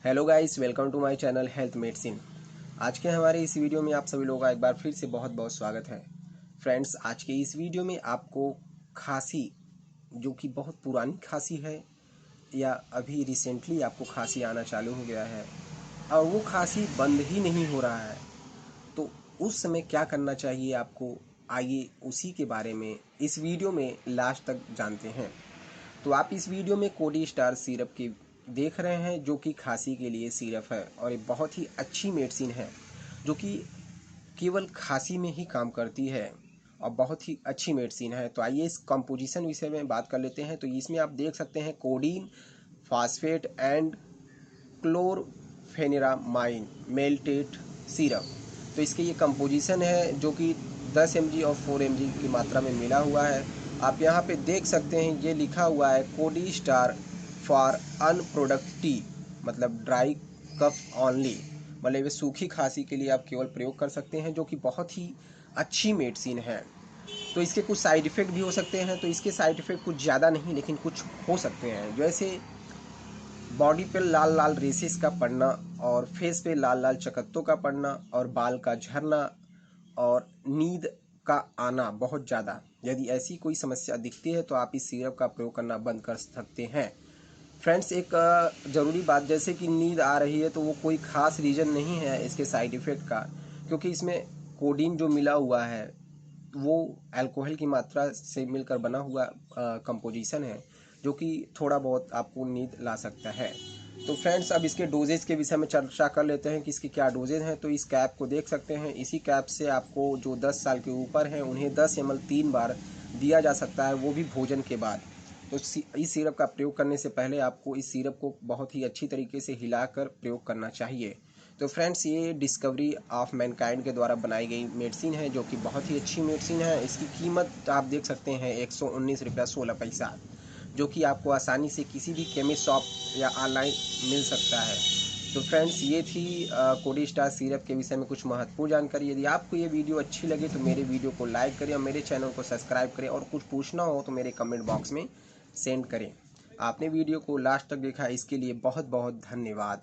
Hello guys, welcome to my channel health medicine. आज के हमारे इस वीडियो में आप सभी लोगों का एक बार फिर से बहुत बहुत स्वागत है। फ्रेंड्स, आज के इस वीडियो में आपको खांसी, जो कि बहुत पुरानी खांसी है या अभी रिसेंटली आपको खांसी आना चालू हो गया है और वो खांसी बंद ही नहीं हो रहा है, तो उस समय क्या करना चाहिए आपको, आइए उसी के बारे में इस वीडियो में लास्ट तक जानते हैं। तो आप इस वीडियो में कोडी स्टार सिरप की देख रहे हैं, जो कि खांसी के लिए सिरप है और ये बहुत ही अच्छी मेडिसिन है जो कि केवल खांसी में ही काम करती है और बहुत ही अच्छी मेडिसिन है। तो आइए इस कंपोजिशन विषय में बात कर लेते हैं। तो इसमें आप देख सकते हैं codeine, phosphate and chlorpheniramine maleate syrup. तो इसके ये कंपोजिशन है जो कि 10 mg और 4 mg की मात्रा में मिला हुआ है। आप यहाँ पे देख सकते हैं ये लिखा हुआ है कोडी स्टार फॉर अनप्रोडक्ट टी, मतलब ड्राई कफ ऑनली, मतलब ये सूखी खांसी के लिए आप केवल प्रयोग कर सकते हैं, जो कि बहुत ही अच्छी मेडिसिन है। तो इसके कुछ साइड इफ़ेक्ट भी हो सकते हैं। तो इसके साइड इफ़ेक्ट कुछ ज़्यादा नहीं लेकिन कुछ हो सकते हैं, जैसे बॉडी पे लाल लाल रेसेस का पड़ना और फेस पे लाल लाल चकत्तों का पड़ना और बाल का झड़ना और नींद का आना बहुत ज़्यादा। यदि ऐसी कोई समस्या दिखती है तो आप इस सिरप का प्रयोग करना बंद कर सकते हैं। फ्रेंड्स, एक ज़रूरी बात, जैसे कि नींद आ रही है तो वो कोई ख़ास रीज़न नहीं है इसके साइड इफ़ेक्ट का, क्योंकि इसमें कोडीन जो मिला हुआ है वो अल्कोहल की मात्रा से मिलकर बना हुआ कंपोजिशन है, जो कि थोड़ा बहुत आपको नींद ला सकता है। तो फ्रेंड्स, अब इसके डोजेज के विषय में चर्चा कर लेते हैं कि इसके क्या डोजेज हैं। तो इस कैप को देख सकते हैं। इसी कैप से आपको जो 10 साल के ऊपर हैं उन्हें 10 ml 3 बार दिया जा सकता है, वो भी भोजन के बाद। तो इस सिरप का प्रयोग करने से पहले आपको इस सिरप को बहुत ही अच्छी तरीके से हिलाकर प्रयोग करना चाहिए। तो फ्रेंड्स, ये डिस्कवरी ऑफ मैनकाइंड के द्वारा बनाई गई मेडिसिन है, जो कि बहुत ही अच्छी मेडिसिन है। इसकी कीमत आप देख सकते हैं 119 रुपया 16 पैसा, जो कि आपको आसानी से किसी भी केमिस्ट शॉप या ऑनलाइन मिल सकता है। तो फ्रेंड्स, ये थी कोडी स्टार सिरप के विषय में कुछ महत्वपूर्ण जानकारी। यदि आपको ये वीडियो अच्छी लगे तो मेरे वीडियो को लाइक करें और मेरे चैनल को सब्सक्राइब करें, और कुछ पूछना हो तो मेरे कमेंट बॉक्स में सेंड करें। आपने वीडियो को लास्ट तक देखा, इसके लिए बहुत बहुत धन्यवाद।